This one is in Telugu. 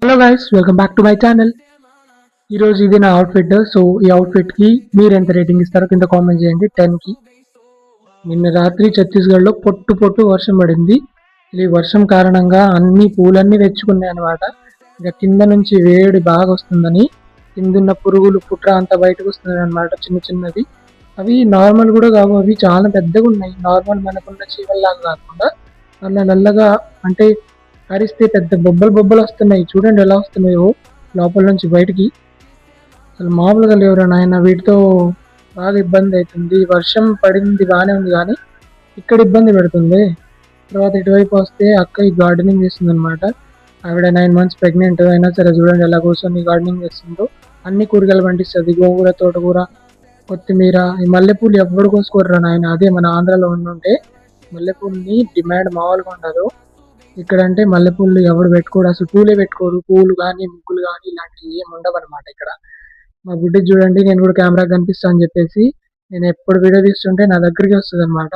Hello guys, welcome back to my channel. ఈరోజు ఇది నా అవుట్ఫిట్. సో ఈ అవుట్ఫిట్కి మీరు ఎంత రేటింగ్ ఇస్తారో కింద కామెంట్ చేయండి. 10కి. నిన్న రాత్రి ఛత్తీస్గఢ్లో పొట్టు పొట్టు వర్షం పడింది. ఈ వర్షం కారణంగా అన్ని పూలన్నీ తెచ్చుకున్నాయి అనమాట. ఇక కింద నుంచి వేడి బాగా వస్తుందని కిందున్న పురుగులు పుట్ర అంతా బయటకు వస్తుంది అనమాట, చిన్న చిన్నవి. అవి నార్మల్ కూడా కావు, అవి చాలా పెద్దగా ఉన్నాయి. నార్మల్ మనకున్న చీమల్లాగా కాకుండా నల్ల నల్లగా, అంటే కరిస్తే పెద్ద బొబ్బలు బొబ్బలు వస్తున్నాయి. చూడండి ఎలా వస్తున్నాయో లోపల నుంచి బయటికి. అసలు మామూలుగా లేవురా నాయన, వీటితో బాగా ఇబ్బంది అవుతుంది. వర్షం పడింది బాగానే ఉంది కానీ ఇక్కడ ఇబ్బంది పెడుతుంది. తర్వాత ఇటువైపు వస్తే అక్క ఈ గార్డెనింగ్ చేస్తుంది అనమాట. ఆవిడ 9 months ప్రెగ్నెంట్ అయినా సరే చూడండి ఎలా కూర్చొని గార్డెనింగ్ చేస్తుందో. అన్ని కూరగాయలు పండిస్తుంది, గోంగూర, తోటకూర, కొత్తిమీర. ఈ మల్లెపూలు ఎవ్వడు కోసుకోర్రా నాయన. అదే మన ఆంధ్రాలో ఉండుంటే మల్లెపూలని డిమాండ్ మామూలుగా ఉండదు. ఇక్కడ అంటే మల్లెపూలు ఎవడు పెట్టుకోడు, అసలు పూలే పెట్టుకోరు. పూలు కానీ ముగ్గులు కానీ ఇలాంటివి ఏమి ఉండవు అనమాట ఇక్కడ. మా బుడ్డి చూడండి, నేను కూడా కెమెరా కనిపిస్తా అని చెప్పేసి నేను ఎప్పుడు వీడియో తీస్తుంటే నా దగ్గరికి వస్తుంది అనమాట.